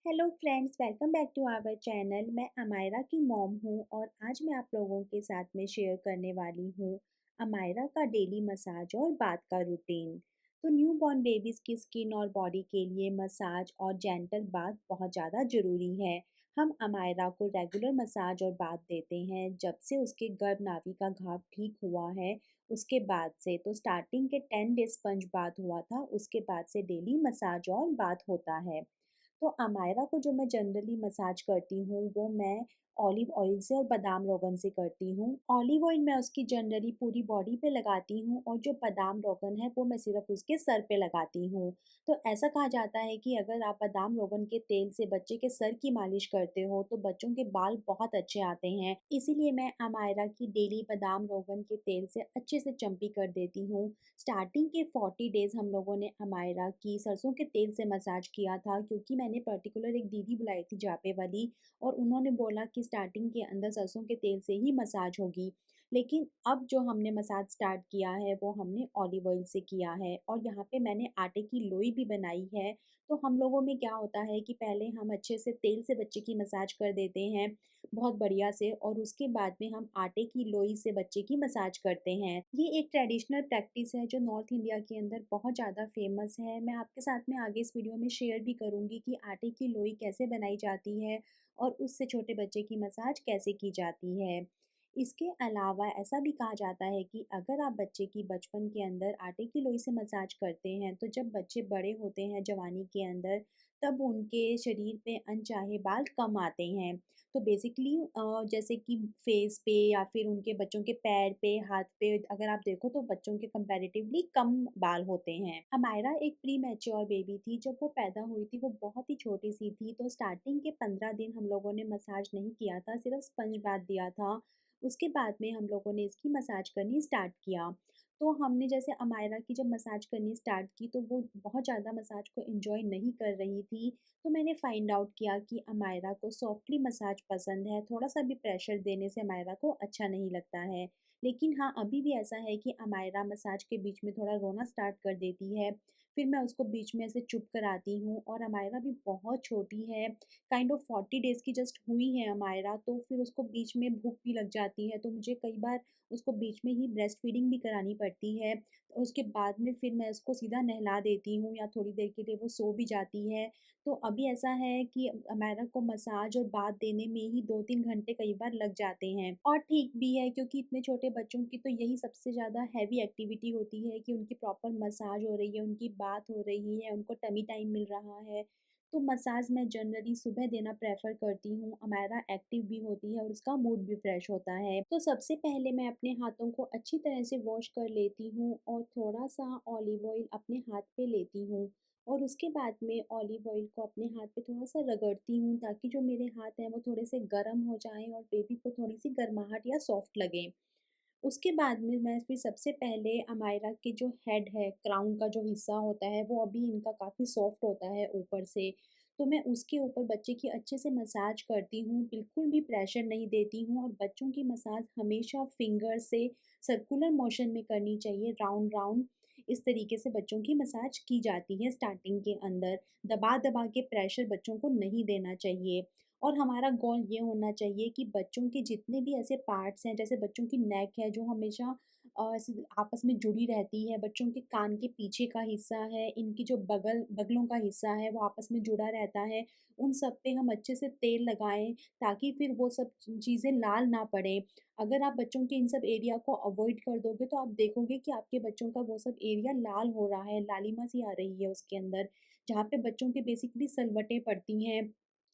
Hello friends, welcome back to our channel. मैं अमायरा की mom हूँ और आज मैं आप लोगों के साथ में शेयर करने वाली हूँ अमायरा का डेली मसाज और बाथ का रूटीन। तो न्यू बॉर्न बेबीज़ की स्किन और बॉडी के लिए मसाज और जेंटल बाथ बहुत ज़्यादा ज़रूरी है। हम अमायरा को रेगुलर मसाज और बाथ देते हैं जब से उसके गर्भनाभि का घाव ठीक हुआ है। उसके बाद से तो स्टार्टिंग के 10 डेज स्पंज बाथ हुआ था, उसके बाद से डेली मसाज और बाथ होता है। तो अमायरा को जो मैं जनरली मसाज करती हूँ वो मैं ऑलिव ऑयल से और बादाम रोगन से करती हूँ। ऑलिव ऑयल मैं उसकी जनरली पूरी बॉडी पे लगाती हूँ और जो बादाम रोगन है वो मैं सिर्फ उसके सर पे लगाती हूँ। तो ऐसा कहा जाता है कि अगर आप बादाम रोगन के तेल से बच्चे के सर की मालिश करते हो तो बच्चों के बाल बहुत अच्छे आते हैं। इसीलिए मैं अमायरा की डेली बादाम रोगन के तेल से अच्छे से चम्पी कर देती हूँ। स्टार्टिंग के 40 डेज़ हम लोगों ने अमायरा की सरसों के तेल से मसाज किया था, क्योंकि मैंने पर्टिकुलर एक दीदी बुलाई थी जापे वाली और उन्होंने बोला कि स्टार्टिंग के अंदर सरसों के तेल से ही मसाज होगी। लेकिन अब जो हमने मसाज स्टार्ट किया है वो हमने ऑलिव ऑयल से किया है और यहाँ पे मैंने आटे की लोई भी बनाई है। तो हम लोगों में क्या होता है कि पहले हम अच्छे से तेल से बच्चे की मसाज कर देते हैं बहुत बढ़िया से, और उसके बाद में हम आटे की लोई से बच्चे की मसाज करते हैं। ये एक ट्रेडिशनल प्रैक्टिस है जो नॉर्थ इंडिया के अंदर बहुत ज़्यादा फेमस है। मैं आपके साथ में आगे इस वीडियो में शेयर भी करूँगी कि आटे की लोई कैसे बनाई जाती है और उससे छोटे बच्चे की मसाज कैसे की जाती है। इसके अलावा ऐसा भी कहा जाता है कि अगर आप बच्चे की बचपन के अंदर आटे की लोई से मसाज करते हैं तो जब बच्चे बड़े होते हैं जवानी के अंदर, तब उनके शरीर पे अनचाहे बाल कम आते हैं। तो बेसिकली जैसे कि फेस पे या फिर उनके बच्चों के पैर पे, हाथ पे अगर आप देखो तो बच्चों के कंपैरेटिवली कम बाल होते हैं। अमायरा एक प्री मैच्योर बेबी थी। जब वो पैदा हुई थी वो बहुत ही छोटी-सी थी, तो स्टार्टिंग के 15 दिन हम लोगों ने मसाज नहीं किया था, सिर्फ स्पंज बाथ दिया था। उसके बाद में हम लोगों ने इसकी मसाज करनी स्टार्ट किया। तो हमने जैसे अमायरा की जब मसाज करनी स्टार्ट की तो वो बहुत ज़्यादा मसाज को एन्जॉय नहीं कर रही थी। तो मैंने फाइंड आउट किया कि अमायरा को सॉफ्टली मसाज पसंद है, थोड़ा-सा भी प्रेशर देने से अमायरा को अच्छा नहीं लगता है। लेकिन हाँ, अभी भी ऐसा है कि अमायरा मसाज के बीच में थोड़ा रोना स्टार्ट कर देती है, फिर मैं उसको बीच में ऐसे चुप कराती हूँ। और अमायरा भी बहुत छोटी है, काइंड ऑफ 40 डेज़ की जस्ट हुई है अमायरा, तो फिर उसको बीच में भूख भी लग जाती है, तो मुझे कई बार उसको बीच में ही ब्रेस्ट फीडिंग भी करानी पड़ती है। उसके बाद में फिर मैं उसको सीधा नहला देती हूँ या थोड़ी देर के लिए वो सो भी जाती है। तो अभी ऐसा है कि अमायरा को मसाज और बाथ देने में ही 2-3 घंटे कई बार लग जाते हैं, और ठीक भी है क्योंकि इतने छोटे बच्चों की तो यही सबसे ज़्यादा हैवी एक्टिविटी होती है कि उनकी प्रॉपर मसाज हो रही है, उनकी बात हो रही है, उनको टमी टाइम मिल रहा है। तो मसाज मैं जनरली सुबह देना प्रेफ़र करती हूँ। अमायरा एक्टिव भी होती है और उसका मूड भी फ्रेश होता है। तो सबसे पहले मैं अपने हाथों को अच्छी तरह से वॉश कर लेती हूँ और थोड़ा-सा ऑलिव ऑयल अपने हाथ पे लेती हूँ और उसके बाद में ऑलिव ऑयल को अपने हाथ पे थोड़ा-सा रगड़ती हूँ, ताकि जो मेरे हाथ हैं वो थोड़े से गर्म हो जाएँ और बेबी को थोड़ी-सी गर्माहट या सॉफ्ट लगे। उसके बाद में मैं फिर सबसे पहले अमायरा के जो हेड है, क्राउन का जो हिस्सा होता है, वो अभी इनका काफ़ी सॉफ्ट होता है ऊपर से, तो मैं उसके ऊपर बच्चे की अच्छे से मसाज करती हूँ, बिल्कुल भी प्रेशर नहीं देती हूँ। और बच्चों की मसाज हमेशा फिंगर से सर्कुलर मोशन में करनी चाहिए, राउंड-राउंड। इस तरीके से बच्चों की मसाज की जाती है स्टार्टिंग के अंदर। दबा-दबा के प्रेशर बच्चों को नहीं देना चाहिए। और हमारा गोल ये होना चाहिए कि बच्चों के जितने भी ऐसे पार्ट्स हैं, जैसे बच्चों की नेक है जो हमेशा ऐसे आपस में जुड़ी रहती है, बच्चों के कान के पीछे का हिस्सा है, इनकी जो बगलों का हिस्सा है वो आपस में जुड़ा रहता है, उन सब पे हम अच्छे से तेल लगाएँ ताकि फिर वो सब चीज़ें लाल ना पड़ें। अगर आप बच्चों के इन सब एरिया को अवॉइड कर दोगे तो आप देखोगे कि आपके बच्चों का वो सब एरिया लाल हो रहा है, लालिमा सी आ रही है उसके अंदर, जहाँ पे बच्चों के बेसिकली सलवटें पड़ती हैं।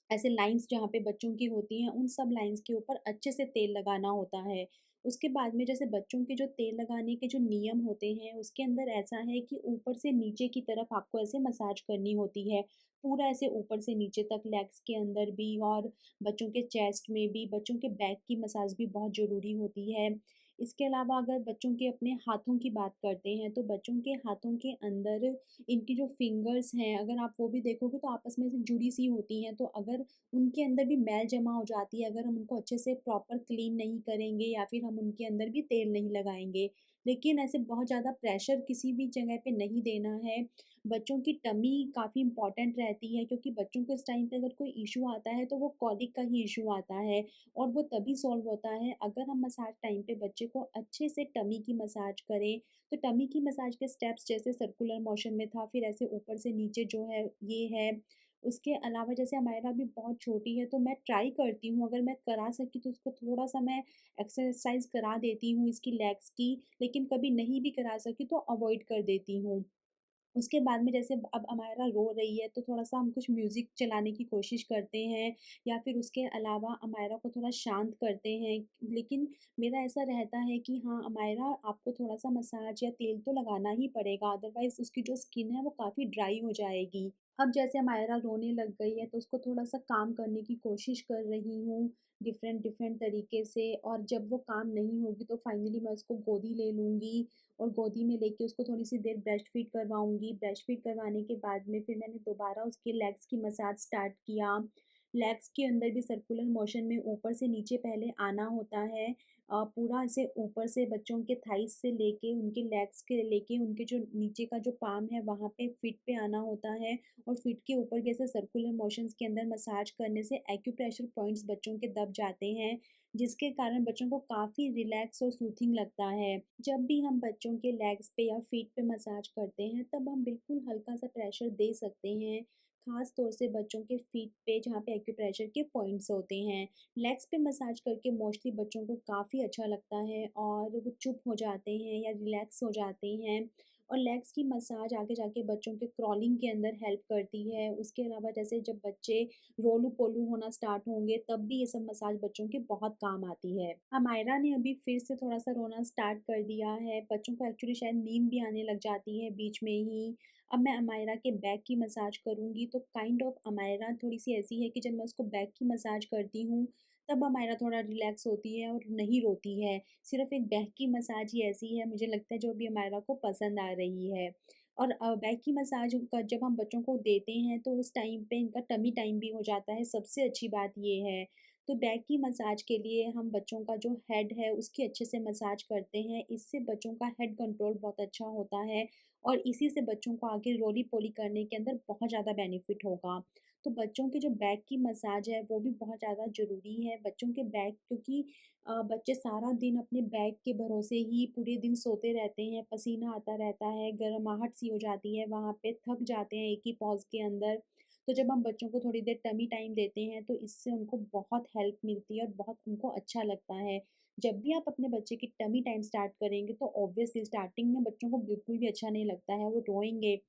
ऐसे लाइन्स जहाँ पे बच्चों की होती हैं, उन सब लाइन्स के ऊपर अच्छे से तेल लगाना होता है। उसके बाद में जैसे बच्चों के जो तेल लगाने के जो नियम होते हैं, उसके अंदर ऐसा है कि ऊपर से नीचे की तरफ आपको ऐसे मसाज करनी होती है। पूरा ऐसे ऊपर से नीचे तक लेग्स के अंदर भी और बच्चों के चेस्ट में भी, बच्चों के बैक की मसाज भी बहुत ज़रूरी होती है। इसके अलावा अगर बच्चों के अपने हाथों की बात करते हैं, तो बच्चों के हाथों के अंदर इनकी जो फिंगर्स हैं, अगर आप वो भी देखोगे तो आपस में से जुड़ी सी होती हैं, तो अगर उनके अंदर भी मैल जमा हो जाती है, अगर हम उनको अच्छे से प्रॉपर क्लीन नहीं करेंगे या फिर हम उनके अंदर भी तेल नहीं लगाएँगे, लेकिन ऐसे बहुत ज़्यादा प्रेशर किसी भी जगह पे नहीं देना है। बच्चों की टमी काफ़ी इम्पोर्टेंट रहती है, क्योंकि बच्चों को इस टाइम पे अगर कोई इश्यू आता है तो वो कॉलिक का ही इश्यू आता है, और वो तभी सॉल्व होता है अगर हम मसाज टाइम पे बच्चे को अच्छे से टमी की मसाज करें। तो टमी की मसाज के स्टेप्स जैसे सर्कुलर मोशन में था, फिर ऐसे ऊपर से नीचे जो है ये है। उसके अलावा जैसे हमायरा भी बहुत छोटी है, तो मैं ट्राई करती हूँ, अगर मैं करा सकी तो उसको थोड़ा-सा मैं एक्सरसाइज़ करा देती हूँ इसकी लेग्स की, लेकिन कभी नहीं भी करा सकी तो अवॉइड कर देती हूँ। उसके बाद में जैसे अब अमायरा रो रही है तो थोड़ा-सा हम कुछ म्यूज़िक चलाने की कोशिश करते हैं, या फिर उसके अलावा अमायरा को थोड़ा शांत करते हैं। लेकिन मेरा ऐसा रहता है कि हाँ, अमायरा आपको थोड़ा-सा मसाज या तेल तो लगाना ही पड़ेगा, अदरवाइज़ उसकी जो स्किन है वो काफ़ी ड्राई हो जाएगी। अब जैसे अमायरा रोने लग गई है तो उसको थोड़ा-सा काम करने की कोशिश कर रही हूँ, डिफ़रेंट डिफ़रेंट तरीके से, और जब वो काम नहीं होगी तो फाइनली मैं उसको गोदी ले लूँगी, और गोदी में लेके उसको थोड़ी-सी देर ब्रेस्ट फीड करवाऊँगी। ब्रेस्ट फीड करवाने के बाद में फिर मैंने दोबारा उसके लेग्स की मसाज स्टार्ट किया। लेग्स के अंदर भी सर्कुलर मोशन में ऊपर से नीचे पहले आना होता है। पूरा ऐसे ऊपर से बच्चों के थाइज़ से लेके उनके लेग्स के लेके उनके जो नीचे का जो पाम है वहाँ पे फीट पे आना होता है, और फीट के ऊपर भी ऐसे सर्कुलर मोशंस के अंदर मसाज करने से एक्यूप्रेशर पॉइंट्स बच्चों के दब जाते हैं, जिसके कारण बच्चों को काफ़ी रिलैक्स और सूथिंग लगता है। जब भी हम बच्चों के लेग्स पे या फीट पे मसाज करते हैं, तब हम बिल्कुल हल्का-सा प्रेशर दे सकते हैं, ख़ास तौर से बच्चों के फीट पे जहाँ पे एक्यूप्रेशर के पॉइंट्स होते हैं। लेग्स पे मसाज करके मोस्टली बच्चों को काफ़ी अच्छा लगता है, और वो चुप हो जाते हैं या रिलैक्स हो जाते हैं। और लेग्स की मसाज आगे जाके बच्चों के क्रॉलिंग के अंदर हेल्प करती है। उसके अलावा जैसे जब बच्चे रोलू-पोलू होना स्टार्ट होंगे, तब भी ये सब मसाज बच्चों के बहुत काम आती है। अमायरा ने अभी फिर से थोड़ा-सा रोना स्टार्ट कर दिया है। बच्चों को एक्चुअली शायद नींद भी आने लग जाती है बीच में ही। अब मैं अमायरा के बैक की मसाज करूँगी, तो काइंड ऑफ अमायरा थोड़ी-सी ऐसी है कि जब मैं उसको बैक की मसाज करती हूँ, तब अमायरा थोड़ा रिलैक्स होती है और नहीं रोती है। सिर्फ़ एक बैक की मसाज ही ऐसी है, मुझे लगता है, जो अभी अमायरा को पसंद आ रही है। और बैक की मसाज का जब हम बच्चों को देते हैं तो उस टाइम पे इनका टमी टाइम भी हो जाता है, सबसे अच्छी बात ये है। तो बैक की मसाज के लिए हम बच्चों का जो हेड है उसकी अच्छे से मसाज करते हैं, इससे बच्चों का हेड कंट्रोल बहुत अच्छा होता है, और इसी से बच्चों को आगे रोली-पोली करने के अंदर बहुत ज़्यादा बेनिफिट होगा। तो बच्चों की जो बैक की मसाज है वो भी बहुत ज़्यादा ज़रूरी है। बच्चों के बैक, क्योंकि बच्चे सारा दिन अपने बैग के भरोसे ही पूरे दिन सोते रहते हैं, पसीना आता रहता है, गर्माहट सी हो जाती है, वहाँ पे थक जाते हैं एक ही पॉज़ के अंदर। तो जब हम बच्चों को थोड़ी देर टमी टाइम देते हैं तो इससे उनको बहुत हेल्प मिलती है और बहुत उनको अच्छा लगता है। जब भी आप अपने बच्चे की टमी टाइम स्टार्ट करेंगे तो ऑब्वियसली स्टार्टिंग में बच्चों को बिल्कुल भी अच्छा नहीं लगता है, वो रोएँगे।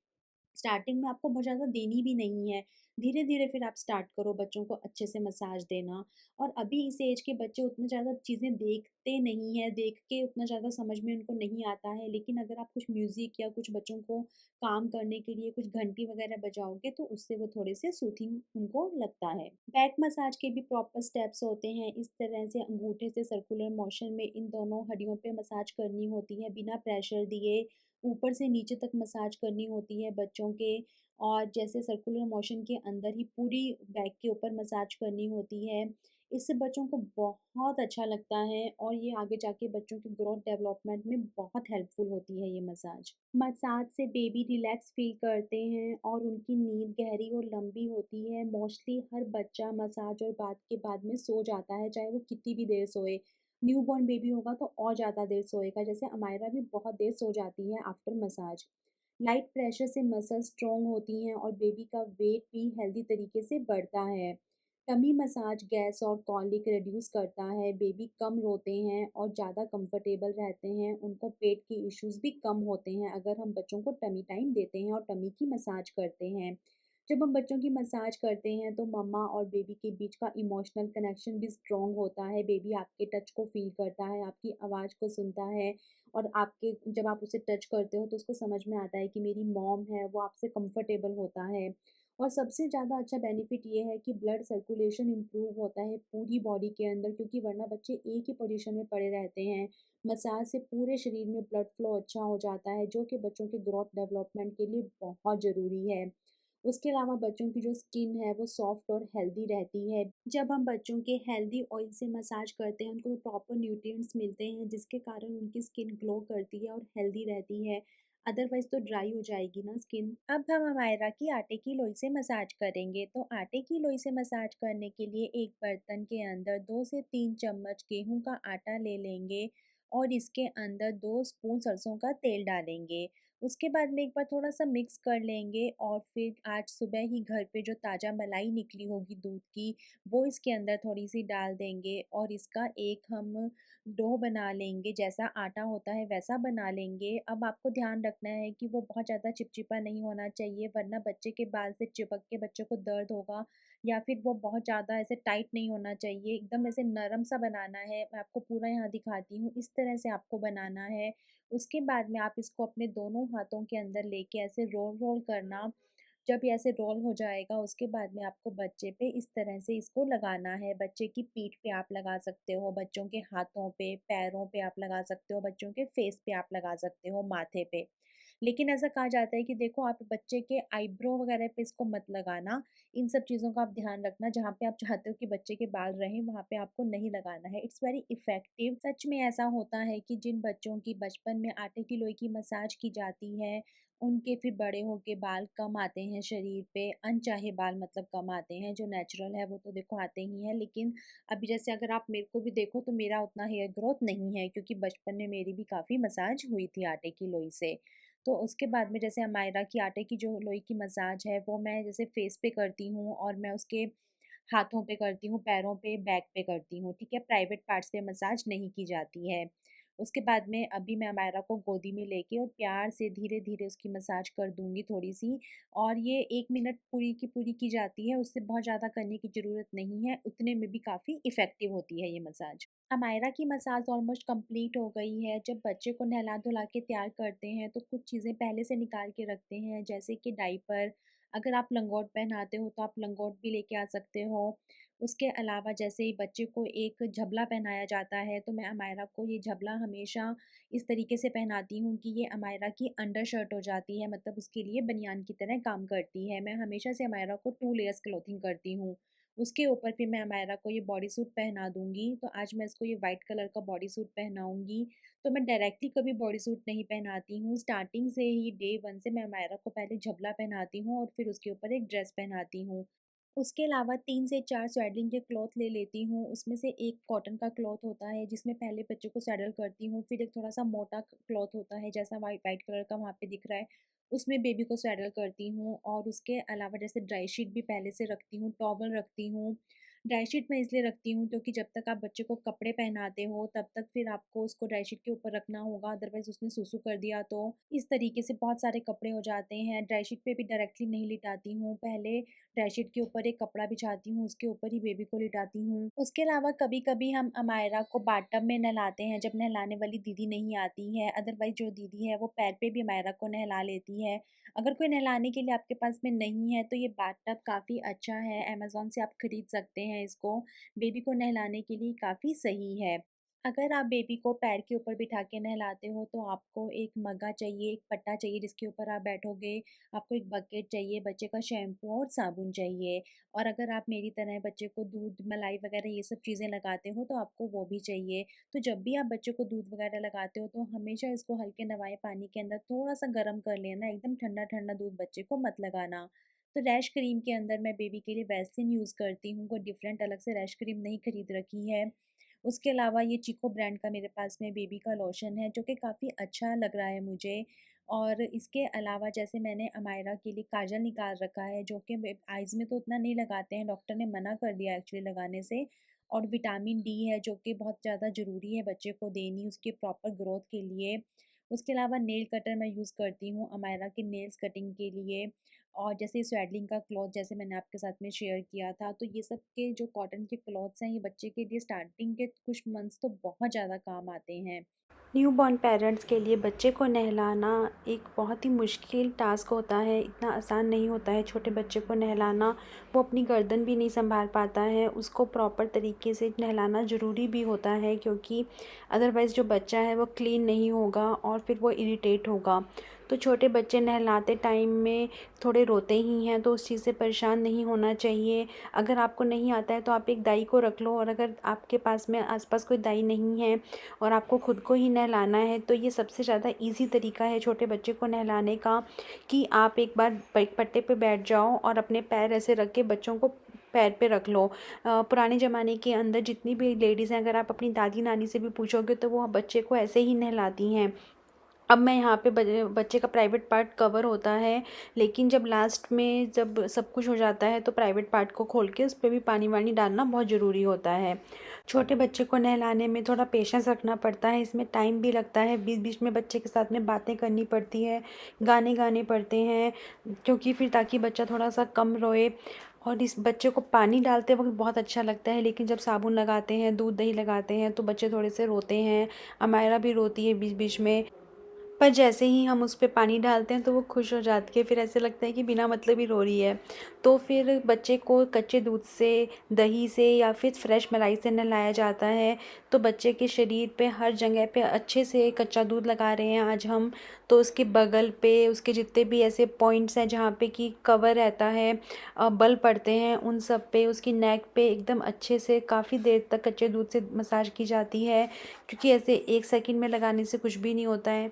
स्टार्टिंग में आपको बहुत ज़्यादा देनी भी नहीं है। धीरे-धीरे फिर आप स्टार्ट करो बच्चों को अच्छे से मसाज देना। और अभी इस एज के बच्चे उतनी ज़्यादा चीज़ें देखते नहीं हैं, देख के उतना ज़्यादा समझ में उनको नहीं आता है। लेकिन अगर आप कुछ म्यूज़िक या कुछ बच्चों को काम करने के लिए कुछ घंटी वगैरह बजाओगे तो उससे वो थोड़े से सूथिंग उनको लगता है। बैक मसाज के भी प्रॉपर स्टेप्स होते हैं। इस तरह से अंगूठे से सर्कुलर मोशन में इन दोनों हड्डियों पे मसाज करनी होती है बिना प्रेशर दिए। ऊपर से नीचे तक मसाज करनी होती है बच्चों के, और जैसे सर्कुलर मोशन के अंदर ही पूरी बैक के ऊपर मसाज करनी होती है। इससे बच्चों को बहुत अच्छा लगता है, और ये आगे जाके बच्चों की ग्रोथ डेवलपमेंट में बहुत हेल्पफुल होती है ये मसाज। मसाज से बेबी रिलैक्स फील करते हैं और उनकी नींद गहरी और लंबी होती है। मोस्टली हर बच्चा मसाज और बात के बाद में सो जाता है, चाहे वो कितनी भी देर सोए। न्यूबॉर्न बेबी होगा तो और ज़्यादा देर सोएगा, जैसे अमायरा भी बहुत देर सो जाती है आफ्टर मसाज। लाइट प्रेशर से मसल्स स्ट्रॉन्ग होती हैं और बेबी का वेट भी हेल्दी तरीके से बढ़ता है। टमी मसाज गैस और कॉलिक रिड्यूस करता है, बेबी कम रोते हैं और ज़्यादा कंफर्टेबल रहते हैं, उनको पेट के इश्यूज़ भी कम होते हैं अगर हम बच्चों को टमी टाइम देते हैं और टमी की मसाज करते हैं। जब हम बच्चों की मसाज करते हैं तो मम्मा और बेबी के बीच का इमोशनल कनेक्शन भी स्ट्रॉन्ग होता है, बेबी आपके टच को फ़ील करता है, आपकी आवाज़ को सुनता है, और आपके जब आप उसे टच करते हो तो उसको समझ में आता है कि मेरी मॉम है, वो आपसे कंफर्टेबल होता है। और सबसे ज़्यादा अच्छा बेनिफिट ये है कि ब्लड सर्कुलेशन इम्प्रूव होता है पूरी बॉडी के अंदर, क्योंकि वरना बच्चे एक ही पोजीशन में पड़े रहते हैं। मसाज से पूरे शरीर में ब्लड फ्लो अच्छा हो जाता है, जो कि बच्चों के ग्रोथ डेवलपमेंट के लिए बहुत ज़रूरी है। उसके अलावा बच्चों की जो स्किन है वो सॉफ्ट और हेल्दी रहती है। जब हम बच्चों के हेल्दी ऑयल से मसाज करते हैं, उनको प्रॉपर न्यूट्रिएंट्स मिलते हैं जिसके कारण उनकी स्किन ग्लो करती है और हेल्दी रहती है। अदरवाइज़ तो ड्राई हो जाएगी ना स्किन। अब हम हमायरा की आटे की लोई से मसाज करेंगे। तो आटे की लोई से मसाज करने के लिए एक बर्तन के अंदर 2 से 3 चम्मच गेहूँ का आटा ले लेंगे और इसके अंदर 2 स्पून सरसों का तेल डालेंगे। उसके बाद में एक बार थोड़ा-सा मिक्स कर लेंगे और फिर आज सुबह ही घर पे जो ताज़ा मलाई निकली होगी दूध की, वो इसके अंदर थोड़ी-सी डाल देंगे और इसका एक हम डो बना लेंगे, जैसा आटा होता है वैसा बना लेंगे। अब आपको ध्यान रखना है कि वो बहुत ज़्यादा चिपचिपा नहीं होना चाहिए, वरना बच्चे के बाल से चिपक के बच्चे को दर्द होगा, या फिर वो बहुत ज़्यादा ऐसे टाइट नहीं होना चाहिए, एकदम ऐसे नरम सा बनाना है। मैं आपको पूरा यहाँ दिखाती हूँ, इस तरह से आपको बनाना है। उसके बाद में आप इसको अपने दोनों हाथों के अंदर लेके ऐसे रोल-रोल करना। जब ये ऐसे रोल हो जाएगा उसके बाद में आपको बच्चे पे इस तरह से इसको लगाना है। बच्चे की पीठ पे आप लगा सकते हो, बच्चों के हाथों पे, पैरों पे आप लगा सकते हो, बच्चों के फेस पे आप लगा सकते हो, माथे पे। लेकिन ऐसा कहा जाता है कि देखो आप बच्चे के आईब्रो वगैरह पे इसको मत लगाना। इन सब चीज़ों का आप ध्यान रखना, जहाँ पे आप चाहते हो कि बच्चे के बाल रहें वहाँ पे आपको नहीं लगाना है। It's very effective. सच में ऐसा होता है कि जिन बच्चों की बचपन में आटे की लोई की मसाज की जाती है, उनके फिर बड़े होके बाल कम आते हैं शरीर पे, अनचाहे बाल मतलब कम आते हैं। जो नेचुरल है वो तो देखो आते ही हैं, लेकिन अभी जैसे अगर आप मेरे को भी देखो तो मेरा उतना हेयर ग्रोथ नहीं है, क्योंकि बचपन में मेरी भी काफ़ी मसाज हुई थी आटे की लोई से। तो उसके बाद में जैसे अमायरा की आटे की जो लोई की मसाज है वो मैं जैसे फेस पे करती हूँ और मैं उसके हाथों पे करती हूँ, पैरों पे, बैक पे करती हूँ, ठीक है? प्राइवेट पार्ट्स पे मसाज नहीं की जाती है। उसके बाद में अभी मैं अमायरा को गोदी में लेके और प्यार से धीरे-धीरे उसकी मसाज कर दूँगी थोड़ी-सी, और ये 1 मिनट पूरी की पूरी की जाती है, उससे बहुत ज़्यादा करने की ज़रूरत नहीं है, उतने में भी काफ़ी इफ़ेक्टिव होती है ये मसाज। अमायरा की मसाज ऑलमोस्ट कंप्लीट हो गई है। जब बच्चे को नहला-धुला के तैयार करते हैं तो कुछ चीज़ें पहले से निकाल के रखते हैं, जैसे कि डायपर। अगर आप लंगोट पहनाते हो तो आप लंगोट भी लेके आ सकते हो। उसके अलावा जैसे ही बच्चे को एक झबला पहनाया जाता है, तो मैं अमायरा को ये झबला हमेशा इस तरीके से पहनाती हूँ कि ये अमायरा की अंडर शर्ट हो जाती है, मतलब उसके लिए बनियान की तरह काम करती है। मैं हमेशा से अमायरा को 2 लेयर्स क्लॉथिंग करती हूँ। उसके ऊपर फिर मैं अमायरा को ये बॉडी सूट पहना दूँगी। तो आज मैं इसको ये वाइट कलर का बॉडी सूट पहनाऊँगी। तो मैं डायरेक्टली कभी बॉडी सूट नहीं पहनाती हूँ। स्टार्टिंग से ही डे 1 से मैं अमायरा को पहले झबला पहनाती हूँ और फिर उसके ऊपर एक ड्रेस पहनाती हूँ। उसके अलावा 3 से 4 सैडलिंग के क्लॉथ ले लेती हूँ। उसमें से एक कॉटन का क्लॉथ होता है जिसमें पहले बच्चे को सैडल करती हूँ। फिर एक थोड़ा-सा मोटा क्लॉथ होता है जैसा वाइट वाइट कलर का वहाँ पे दिख रहा है, उसमें बेबी को सैडल करती हूँ। और उसके अलावा जैसे ड्राई शीट भी पहले से रखती हूँ, टॉवल रखती हूँ। ड्राई शीट मैं इसलिए रखती हूँ क्योंकि जब तक आप बच्चे को कपड़े पहनाते हो तब तक फिर आपको उसको ड्राई शीट के ऊपर रखना होगा, अदरवाइज़ उसने सुसु कर दिया तो इस तरीके से बहुत सारे कपड़े हो जाते हैं। ड्राई शीट पे भी डायरेक्टली नहीं लिटाती हूँ, पहले ड्राई शीट के ऊपर एक कपड़ा बिछाती हूँ, उसके ऊपर ही बेबी को लिटाती हूँ। उसके अलावा कभी-कभी हम अमायरा को बाथटब में नहलाते हैं जब नहलाने वाली दीदी नहीं आती है, अदरवाइज़ जो दीदी है वो पैर पे भी अमायरा को नहला लेती है। अगर कोई नहलाने के लिए आपके पास में नहीं है तो ये बाथटब काफ़ी अच्छा है, अमेज़न से आप खरीद सकते हैं इसको। बेबी को नहलाने के लिए काफ़ी सही है। अगर आप बेबी को पैर के ऊपर बिठा के नहलाते हो तो आपको एक मग्गा चाहिए, एक पट्टा चाहिए जिसके ऊपर आप बैठोगे, आपको एक बकेट चाहिए, बच्चे का शैम्पू और साबुन चाहिए। और अगर आप मेरी तरह बच्चे को दूध, मलाई वगैरह ये सब चीज़ें लगाते हो तो आपको वो भी चाहिए। तो जब भी आप बच्चे को दूध वगैरह लगाते हो तो हमेशा इसको हल्के नवाए पानी के अंदर थोड़ा-सा गर्म कर लेना, एकदम ठंडा-ठंडा दूध बच्चे को मत लगाना। तो रैश क्रीम के अंदर मैं बेबी के लिए वैसलीन यूज़ करती हूँ, कोई डिफरेंट अलग से रैश क्रीम नहीं खरीद रखी है। उसके अलावा ये चिको ब्रांड का मेरे पास में बेबी का लोशन है जो कि काफ़ी अच्छा लग रहा है मुझे। और इसके अलावा जैसे मैंने अमायरा के लिए काजल निकाल रखा है जो कि आइज़ में तो उतना नहीं लगाते हैं, डॉक्टर ने मना कर दिया एक्चुअली लगाने से। और विटामिन डी है जो कि बहुत ज़्यादा ज़रूरी है बच्चे को देनी उसके प्रॉपर ग्रोथ के लिए। उसके अलावा नेल कटर मैं यूज़ करती हूँ अमायरा के नेल्स कटिंग के लिए। और जैसे स्वेडलिंग का क्लॉथ जैसे मैंने आपके साथ में शेयर किया था, तो ये सब के जो कॉटन के क्लॉथ्स हैं ये बच्चे के लिए स्टार्टिंग के कुछ मंथ्स तो बहुत ज़्यादा काम आते हैं। न्यूबॉर्न पेरेंट्स के लिए बच्चे को नहलाना एक बहुत ही मुश्किल टास्क होता है, इतना आसान नहीं होता है छोटे बच्चे को नहलाना। वो अपनी गर्दन भी नहीं सँभाल पाता है, उसको प्रॉपर तरीके से नहलाना ज़रूरी भी होता है क्योंकि अदरवाइज़ जो बच्चा है वो क्लीन नहीं होगा और फिर वो इरिटेट होगा। तो छोटे बच्चे नहलाते टाइम में थोड़े रोते ही हैं, तो उस चीज़ से परेशान नहीं होना चाहिए। अगर आपको नहीं आता है तो आप एक दाई को रख लो, और अगर आपके पास में आस-पास कोई दाई नहीं है और आपको खुद को ही नहलाना है, तो ये सबसे ज़्यादा ईज़ी तरीका है छोटे बच्चे को नहलाने का कि आप एक बार पट्टे पे बैठ जाओ और अपने पैर ऐसे रख के बच्चों को पैर पे रख लो। पुराने ज़माने के अंदर जितनी भी लेडीज़ हैं, अगर आप अपनी दादी नानी से भी पूछोगे तो वो बच्चे को ऐसे ही नहलाती हैं। अब मैं यहाँ पे बच्चे का प्राइवेट पार्ट कवर होता है, लेकिन जब लास्ट में जब सब कुछ हो जाता है तो प्राइवेट पार्ट को खोल के उस पे भी पानी वानी डालना बहुत ज़रूरी होता है। छोटे बच्चे को नहलाने में थोड़ा पेशेंस रखना पड़ता है, इसमें टाइम भी लगता है, बीच बीच में बच्चे के साथ में बातें करनी पड़ती है, गाने गाने पड़ते हैं, क्योंकि फिर ताकि बच्चा थोड़ा सा कम रोए। और इस बच्चे को पानी डालते वक्त बहुत अच्छा लगता है, लेकिन जब साबुन लगाते हैं, दूध दही लगाते हैं तो बच्चे थोड़े से रोते हैं। अमायरा भी रोती है बीच बीच में, पर जैसे ही हम उस पे पानी डालते हैं तो वो खुश हो जाती है, फिर ऐसे लगता है कि बिना मतलब ही रो रही है। तो फिर बच्चे को कच्चे दूध से, दही से या फिर फ्रेश मलाई से नहलाया जाता है। तो बच्चे के शरीर पे हर जगह पे अच्छे से कच्चा दूध लगा रहे हैं आज हम। तो उसके बगल पे, उसके जितने भी ऐसे पॉइंट्स हैं जहाँ पे कि कवर रहता है, बल पड़ते हैं, उन सब पे, उसकी नेक पे एकदम अच्छे से काफ़ी देर तक कच्चे दूध से मसाज की जाती है, क्योंकि ऐसे 1 सेकंड में लगाने से कुछ भी नहीं होता है।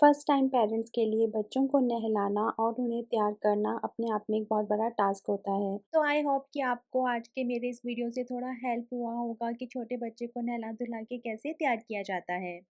फर्स्ट टाइम पेरेंट्स के लिए बच्चों को नहलाना और उन्हें तैयार करना अपने आप में एक बहुत बड़ा टास्क होता है। तो आई होप कि आपको आज के मेरे इस वीडियो से थोड़ा हेल्प हुआ होगा कि छोटे बच्चे को नहला-धुला के कैसे तैयार किया जाता है।